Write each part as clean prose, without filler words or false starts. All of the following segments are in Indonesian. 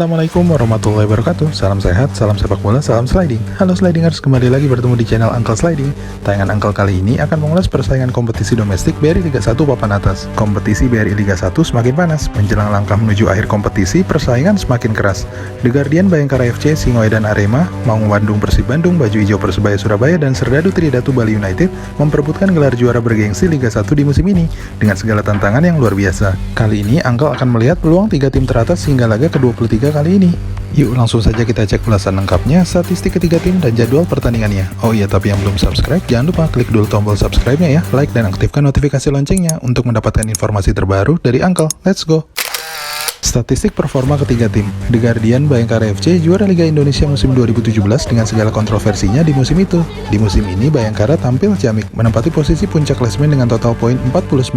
Assalamualaikum warahmatullahi wabarakatuh. Salam sehat, salam sepak bola, salam sliding. Halo slidingers, kembali lagi bertemu di channel Uncle Sliding. Tayangan Uncle kali ini akan mengulas persaingan kompetisi domestik BRI Liga 1 papan atas. Kompetisi BRI Liga 1 semakin panas. Menjelang langkah menuju akhir kompetisi, persaingan semakin keras. The Guardian Bayangkara FC, Singoedan Arema, Maung Bandung Persib Bandung, Baju Hijau Persebaya Surabaya, dan Serdadu Tridatu Bali United memperebutkan gelar juara bergengsi Liga 1 di musim ini dengan segala tantangan yang luar biasa. Kali ini Uncle akan melihat peluang 3 tim teratas hingga laga ke-23 kali ini. Yuk langsung saja kita cek ulasan lengkapnya, statistik ketiga tim dan jadwal pertandingannya. Oh iya, tapi yang belum subscribe, jangan lupa klik dulu tombol subscribe-nya ya, like dan aktifkan notifikasi loncengnya untuk mendapatkan informasi terbaru dari Uncle. Let's go! Statistik performa ketiga tim. The Guardian Bayangkara FC juara Liga Indonesia musim 2017 dengan segala kontroversinya di musim itu. Di musim ini Bayangkara tampil ciamik, menempati posisi puncak klasemen dengan total poin 49,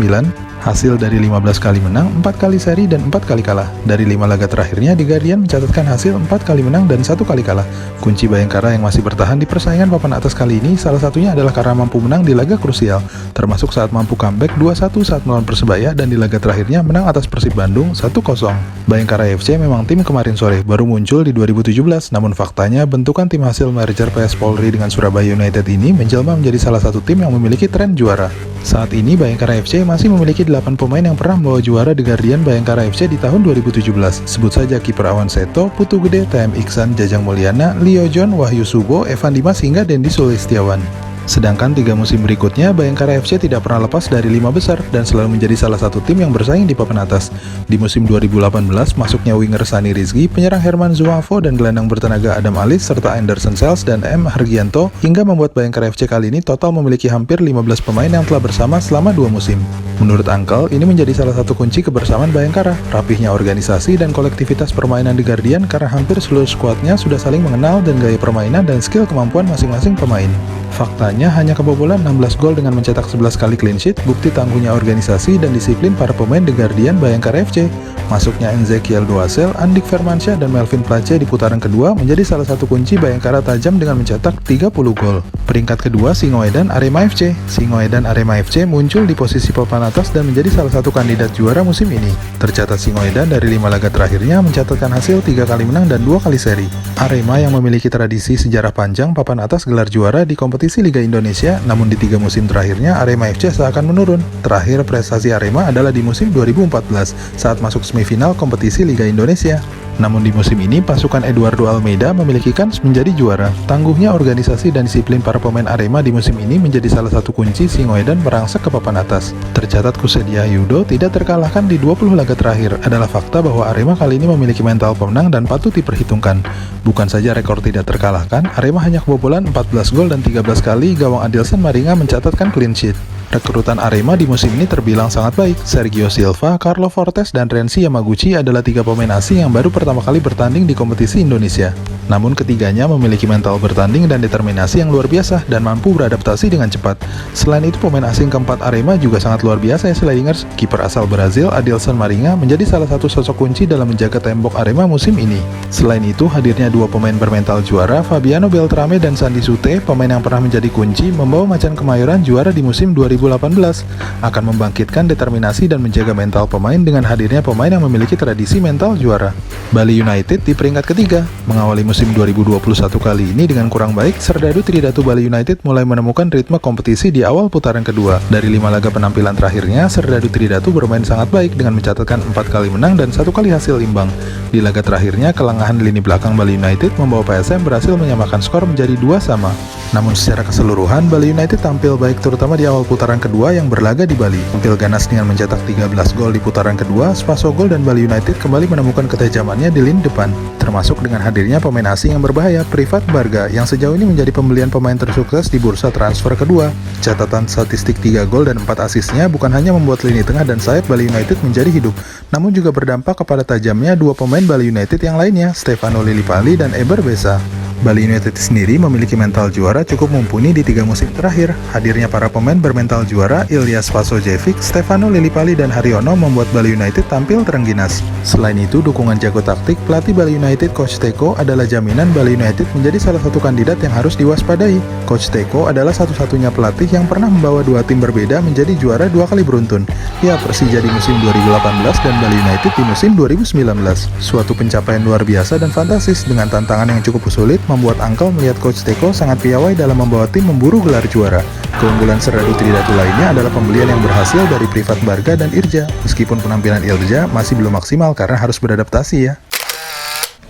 hasil dari 15 kali menang, 4 kali seri, dan 4 kali kalah. Dari 5 laga terakhirnya, The Guardian mencatatkan hasil 4 kali menang dan 1 kali kalah. Kunci Bayangkara yang masih bertahan di persaingan papan atas kali ini salah satunya adalah karena mampu menang di laga krusial, termasuk saat mampu comeback 2-1 saat melawan Persebaya dan di laga terakhirnya menang atas Persib Bandung 1-0. Bayangkara FC memang tim kemarin sore baru muncul di 2017, namun faktanya bentukan tim hasil merger PS Polri dengan Surabaya United ini menjelma menjadi salah satu tim yang memiliki tren juara. Saat ini Bayangkara FC masih memiliki 8 pemain yang pernah membawa juara The Guardian Bayangkara FC di tahun 2017. Sebut saja kiper Awan Seto, Putu Gede, TM Iksan, Jajang Mulyana, Leo John, Wahyu Subo, Evan Dimas hingga Dendi Sulistiawan. Sedangkan 3 musim berikutnya, Bayangkara FC tidak pernah lepas dari 5 besar dan selalu menjadi salah satu tim yang bersaing di papan atas. Di musim 2018, masuknya winger Sani Rizky, penyerang Herman Zuafo, dan gelandang bertenaga Adam Alis, serta Anderson Sales dan M. Hargianto, hingga membuat Bayangkara FC kali ini total memiliki hampir 15 pemain yang telah bersama selama 2 musim. Menurut Uncle, ini menjadi salah satu kunci kebersamaan Bayangkara, rapihnya organisasi dan kolektivitas permainan The Guardian karena hampir seluruh skuadnya sudah saling mengenal dan gaya permainan dan skill kemampuan masing-masing pemain. Faktanya hanya kebobolan 16 gol dengan mencetak 11 kali clean sheet, bukti tangguhnya organisasi dan disiplin para pemain The Guardian Bayangkara FC. Masuknya Ezekiel Doasel, Andik Firmansyah, dan Melvin Place di putaran kedua menjadi salah satu kunci Bayangkara tajam dengan mencetak 30 gol. Peringkat kedua Singoedan Arema FC. Singoedan Arema FC muncul di posisi papan atas dan menjadi salah satu kandidat juara musim ini. Tercatat Singoedan dari 5 laga terakhirnya mencatatkan hasil 3 kali menang dan 2 kali seri. Arema yang memiliki tradisi sejarah panjang papan atas gelar juara di kompetisi Liga Indonesia, namun di 3 musim terakhirnya Arema FC seakan menurun. Terakhir prestasi Arema adalah di musim 2014 saat masuk semifinal kompetisi Liga Indonesia. Namun di musim ini, pasukan Eduardo Almeida memiliki kans menjadi juara. Tangguhnya organisasi dan disiplin para pemain Arema di musim ini menjadi salah satu kunci Singoedan merangsek ke papan atas. Tercatat Kusedia Yudo tidak terkalahkan di 20 laga terakhir. Adalah fakta bahwa Arema kali ini memiliki mental pemenang dan patut diperhitungkan. Bukan saja rekor tidak terkalahkan, Arema hanya kebobolan 14 gol dan 13 kali gawang Adilson Maringa mencatatkan clean sheet. Rekrutan Arema di musim ini terbilang sangat baik. Sergio Silva, Carlo Fortes, dan Renzi Yamaguchi adalah 3 pemain asing yang baru pertama kali bertanding di kompetisi Indonesia. Namun ketiganya memiliki mental bertanding dan determinasi yang luar biasa dan mampu beradaptasi dengan cepat. Selain itu, pemain asing keempat Arema juga sangat luar biasa ya slidingers. Kiper asal Brazil, Adilson Maringa, menjadi salah satu sosok kunci dalam menjaga tembok Arema musim ini. Selain itu, hadirnya 2 pemain bermental juara, Fabiano Beltrame dan Sandi Sute, pemain yang pernah menjadi kunci membawa Macan Kemayoran juara di musim 2018, akan membangkitkan determinasi dan menjaga mental pemain dengan hadirnya pemain yang memiliki tradisi mental juara. Bali United di peringkat ketiga. Mengawali musim 2021 kali ini dengan kurang baik, Serdadu Tridatu Bali United mulai menemukan ritme kompetisi di awal putaran kedua. Dari 5 laga penampilan terakhirnya, Serdadu Tridatu bermain sangat baik dengan mencatatkan 4 kali menang dan 1 kali hasil imbang. Di laga terakhirnya, kelengahan lini belakang Bali United membawa PSM berhasil menyamakan skor menjadi 2-2. Namun secara keseluruhan, Bali United tampil baik terutama di awal putaran kedua yang berlaga di Bali. Tampil ganas dengan mencetak 13 gol di putaran kedua, Spasogol dan Bali United kembali menemukan ketajamannya di lini depan, termasuk dengan hadirnya pemain asing yang berbahaya, Privat Barga, yang sejauh ini menjadi pembelian pemain tersukses di bursa transfer kedua. Catatan statistik 3 gol dan 4 asisnya bukan hanya membuat lini tengah dan sayap Bali United menjadi hidup, namun juga berdampak kepada tajamnya 2 pemain Bali United yang lainnya, Stefano Lillipali dan Eber Besa. Bali United sendiri memiliki mental juara cukup mumpuni di 3 musim terakhir. Hadirnya para pemain bermental juara Ilyas Pasojevic, Stefano Lillipali, dan Haryono membuat Bali United tampil terengginas. Selain itu, dukungan jago taktik pelatih Bali United Coach Teko adalah jaminan Bali United menjadi salah satu kandidat yang harus diwaspadai. Coach Teko adalah satu-satunya pelatih yang pernah membawa 2 tim berbeda menjadi juara 2 kali beruntun. Ya, Persija di musim 2018 dan Bali United di musim 2019. Suatu pencapaian luar biasa dan fantastis dengan tantangan yang cukup sulit membuat Uncle melihat Coach Teko sangat piawai dalam membawa tim memburu gelar juara. Keunggulan Serdadu Tridatu lainnya adalah pembelian yang berhasil dari Privat Barga dan Irja, meskipun penampilan Irja masih belum maksimal karena harus beradaptasi ya.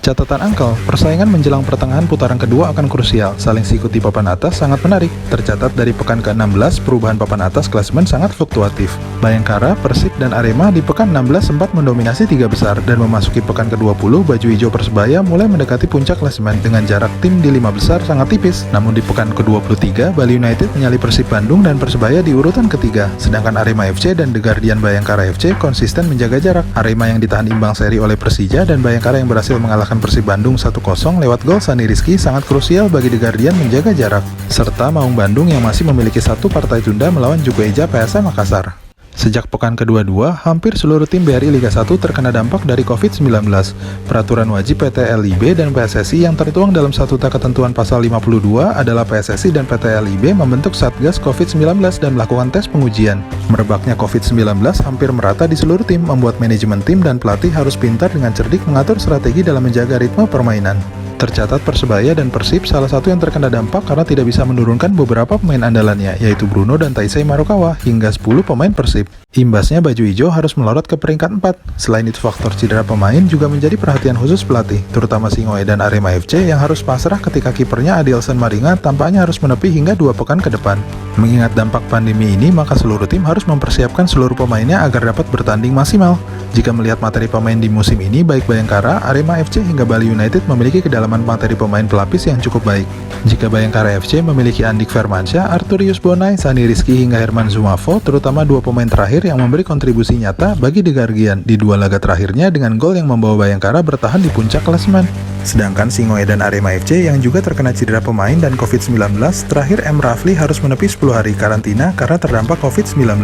Catatan Uncle, persaingan menjelang pertengahan putaran kedua akan krusial, saling sikut di papan atas sangat menarik. Tercatat dari pekan ke-16, perubahan papan atas klasemen sangat fluktuatif. Bayangkara, Persib, dan Arema di pekan 16 sempat mendominasi 3 besar, dan memasuki pekan ke-20, baju hijau Persebaya mulai mendekati puncak klasemen dengan jarak tim di 5 besar sangat tipis. Namun di pekan ke-23, Bali United menyalip Persib Bandung dan Persebaya di urutan ketiga, sedangkan Arema FC dan The Guardian Bayangkara FC konsisten menjaga jarak. Arema yang ditahan imbang seri oleh Persija dan Bayangkara yang berhasil mengalahkan Persib Bandung 1-0 lewat gol Sani Rizky sangat krusial bagi The Guardian menjaga jarak, serta Maung Bandung yang masih memiliki 1 partai tunda melawan Jukueja PSM Makassar. Sejak pekan ke-22, hampir seluruh tim BRI Liga 1 terkena dampak dari COVID-19. Peraturan wajib PT LIB dan PSSI yang tertuang dalam Statuta Ketentuan Pasal 52 adalah PSSI dan PT LIB membentuk Satgas COVID-19 dan melakukan tes pengujian. Merebaknya COVID-19 hampir merata di seluruh tim, membuat manajemen tim dan pelatih harus pintar dengan cerdik mengatur strategi dalam menjaga ritme permainan. Tercatat Persebaya dan Persib salah satu yang terkena dampak karena tidak bisa menurunkan beberapa pemain andalannya, yaitu Bruno dan Taisei Marukawa, hingga 10 pemain Persib. Imbasnya baju hijau harus melorot ke peringkat 4. Selain itu, faktor cedera pemain juga menjadi perhatian khusus pelatih, terutama Singoe dan Arema FC yang harus pasrah ketika kipernya Adilson Maringa tampaknya harus menepi hingga 2 pekan ke depan. Mengingat dampak pandemi ini, maka seluruh tim harus mempersiapkan seluruh pemainnya agar dapat bertanding maksimal. Jika melihat materi pemain di musim ini, baik Bayangkara, Arema FC hingga Bali United memiliki kedalaman materi pemain pelapis yang cukup baik. Jika Bayangkara FC memiliki Andik Firmansyah, Arturius Bonai, Sani Rizky hingga Herman Zumafo, terutama 2 pemain terakhir yang memberi kontribusi nyata bagi The Guardian di 2 laga terakhirnya dengan gol yang membawa Bayangkara bertahan di puncak klasemen. Sedangkan Singoe dan Arema FC yang juga terkena cedera pemain dan COVID-19, terakhir M. Rafli harus menepi 10 hari karantina karena terdampak COVID-19.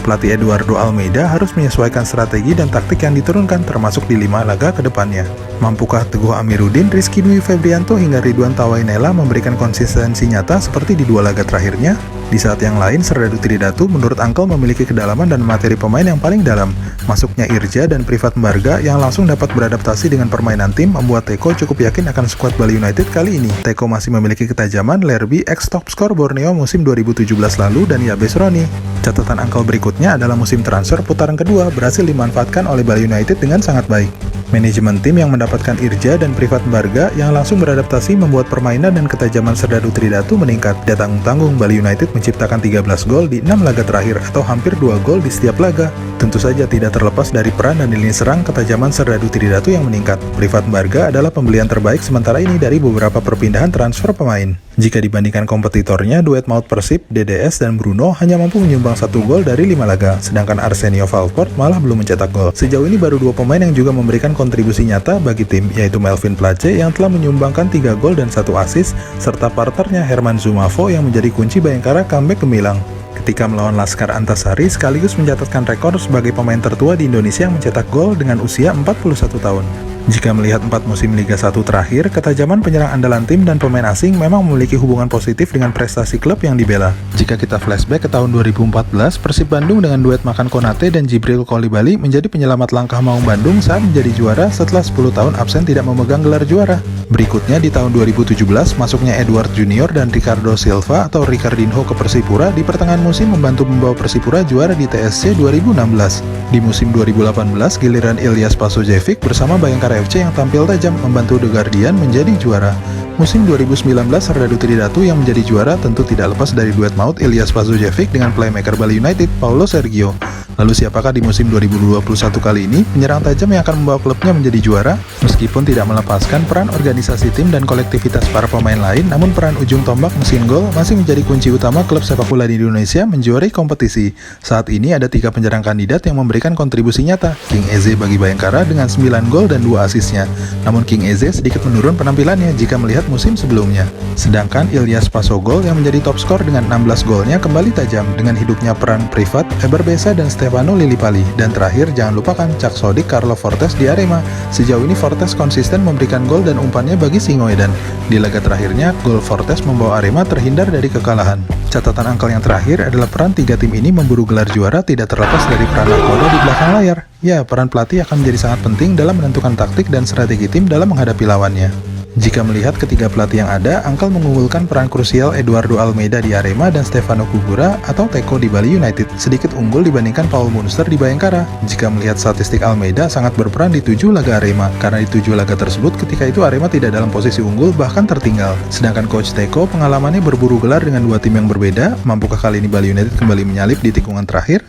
Pelatih Eduardo Almeida harus menyesuaikan strategi dan taktik yang diturunkan termasuk di 5 laga ke depannya. Mampukah Teguh Amiruddin, Rizky Dwi Febrianto hingga Ridwan Tawainela memberikan konsistensi nyata seperti di 2 laga terakhirnya? Di saat yang lain, Serdadu Tridatu menurut Uncle memiliki kedalaman dan materi pemain yang paling dalam. Masuknya Irja dan Privat Barga yang langsung dapat beradaptasi dengan permainan tim membuat Teko cukup yakin akan skuad Bali United kali ini. Teko masih memiliki ketajaman Lerby, ex-top skor Borneo musim 2017 lalu, dan Yabes Roni. Catatan Uncle berikutnya adalah musim transfer putaran kedua berhasil dimanfaatkan oleh Bali United dengan sangat baik. Manajemen tim yang mendapatkan Irja dan Privat Barga yang langsung beradaptasi membuat permainan dan ketajaman Serdadu Tridatu meningkat. Tidak tanggung-tanggung, Bali United menciptakan 13 gol di 6 laga terakhir atau hampir 2 gol di setiap laga. Tentu saja tidak terlepas dari peran dan lini serang ketajaman Serdadu Tridatu yang meningkat. Privat Barga adalah pembelian terbaik sementara ini dari beberapa perpindahan transfer pemain. Jika dibandingkan kompetitornya, duet maut Persib, DDS, dan Bruno hanya mampu menyumbang 1 gol dari 5 laga, sedangkan Arsenio Valport malah belum mencetak gol. Sejauh ini baru 2 pemain yang juga memberikan kontribusi nyata bagi tim, yaitu Melvin Place yang telah menyumbangkan 3 gol dan 1 assist, serta partnernya Herman Zumafo yang menjadi kunci Bayangkara comeback gemilang ketika melawan Laskar Antasari sekaligus mencatatkan rekor sebagai pemain tertua di Indonesia yang mencetak gol dengan usia 41 tahun. Jika melihat 4 musim Liga 1 terakhir, ketajaman penyerang andalan tim dan pemain asing memang memiliki hubungan positif dengan prestasi klub yang dibela. Jika kita flashback ke tahun 2014, Persib Bandung dengan duet Makan Konate dan Jibril Kolibali menjadi penyelamat langkah Maung Bandung saat menjadi juara setelah 10 tahun absen tidak memegang gelar juara. Berikutnya di tahun 2017, masuknya Edward Junior dan Ricardo Silva atau Ricardinho ke Persipura di pertengahan musim membantu membawa Persipura juara di TSC 2016. Di musim 2018, giliran Ilyas Pasojevic bersama Bayangkara FC yang tampil tajam membantu The Guardian menjadi juara. Musim 2019, Serdadu Tridatu yang menjadi juara tentu tidak lepas dari duet maut Ilyas Pasojevic dengan playmaker Bali United, Paulo Sergio. Lalu siapakah di musim 2021 kali ini penyerang tajam yang akan membawa klubnya menjadi juara? Meskipun tidak melepaskan peran organisasi tim dan kolektivitas para pemain lain, namun peran ujung tombak mesin gol masih menjadi kunci utama klub sepak bola di Indonesia menjuarai kompetisi. Saat ini ada 3 penyerang kandidat yang memberikan kontribusi nyata. King Eze bagi Bayangkara dengan 9 gol dan 2 asisnya. Namun King Eze sedikit menurun penampilannya jika melihat musim sebelumnya. Sedangkan Ilyas Pasogol yang menjadi top skor dengan 16 golnya kembali tajam dengan hidupnya peran privat Eber Besa dan Stefano Lillipali. Dan terakhir jangan lupakan Cak Sodik Carlo Fortes di Arema. Sejauh ini Fortes konsisten memberikan gol dan umpannya bagi Singoedan. Di laga terakhirnya, gol Fortes membawa Arema terhindar dari kekalahan. Catatan angkel yang terakhir adalah peran 3 tim ini memburu gelar juara tidak terlepas dari peran nakoda di belakang layar. Ya, peran pelatih akan menjadi sangat penting dalam menentukan taktik dan strategi tim dalam menghadapi lawannya. Jika melihat ketiga pelatih yang ada, Angkel mengunggulkan peran krusial Eduardo Almeida di Arema dan Stefano Kugura atau Teko di Bali United, sedikit unggul dibandingkan Paul Munster di Bayangkara. Jika melihat statistik Almeida sangat berperan di 7 laga Arema, karena di 7 laga tersebut ketika itu Arema tidak dalam posisi unggul bahkan tertinggal. Sedangkan Coach Teko pengalamannya berburu gelar dengan 2 tim yang berbeda, mampukah kali ini Bali United kembali menyalip di tikungan terakhir?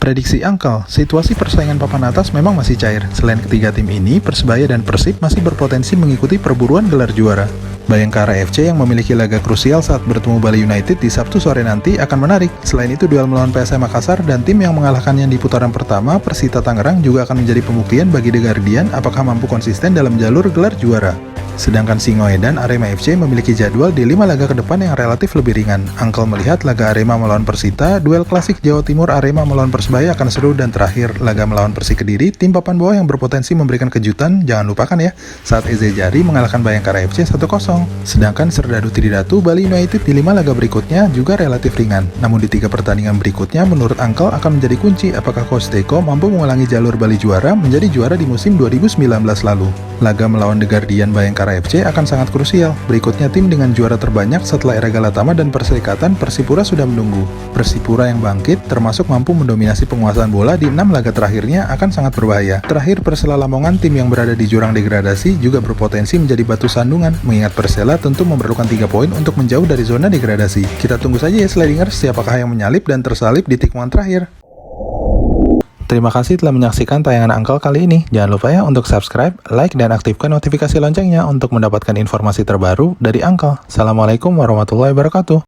Prediksi Angkel, situasi persaingan papan atas memang masih cair. Selain ketiga tim ini, Persebaya dan Persib masih berpotensi mengikuti perburuan gelar juara. Bayangkara FC yang memiliki laga krusial saat bertemu Bali United di Sabtu sore nanti akan menarik. Selain itu, duel melawan PSM Makassar dan tim yang mengalahkannya di putaran pertama, Persita Tangerang juga akan menjadi pembuktian bagi The Guardian apakah mampu konsisten dalam jalur gelar juara. Sedangkan Singoedan Arema FC memiliki jadwal di 5 laga ke depan yang relatif lebih ringan. Angkel melihat laga Arema melawan Persita, duel klasik Jawa Timur Arema melawan Persebaya akan seru, dan terakhir laga melawan Persik Kediri, tim papan bawah yang berpotensi memberikan kejutan. Jangan lupakan ya, saat Eze Jari mengalahkan Bayangkara FC 1-0. Sedangkan Serdadu Tridatu Bali United di 5 laga berikutnya juga relatif ringan. Namun di 3 pertandingan berikutnya menurut Angkel akan menjadi kunci apakah Coach Teko mampu mengulangi jalur Bali juara menjadi juara di musim 2019 lalu. Laga melawan The Guardian Bayangkara FC akan sangat krusial. Berikutnya tim dengan juara terbanyak setelah era Galatama dan Perserikatan, Persipura sudah menunggu. Persipura yang bangkit termasuk mampu mendominasi penguasaan bola di 6 laga terakhirnya akan sangat berbahaya. Terakhir Persela Lamongan, tim yang berada di jurang degradasi, juga berpotensi menjadi batu sandungan, mengingat Persela tentu memerlukan 3 poin untuk menjauh dari zona degradasi. Kita tunggu saja ya Slidingers, siapakah yang menyalip dan tersalip di tikungan terakhir. Terima kasih telah menyaksikan tayangan Angkel kali ini. Jangan lupa ya untuk subscribe, like, dan aktifkan notifikasi loncengnya untuk mendapatkan informasi terbaru dari Angkel. Assalamualaikum warahmatullahi wabarakatuh.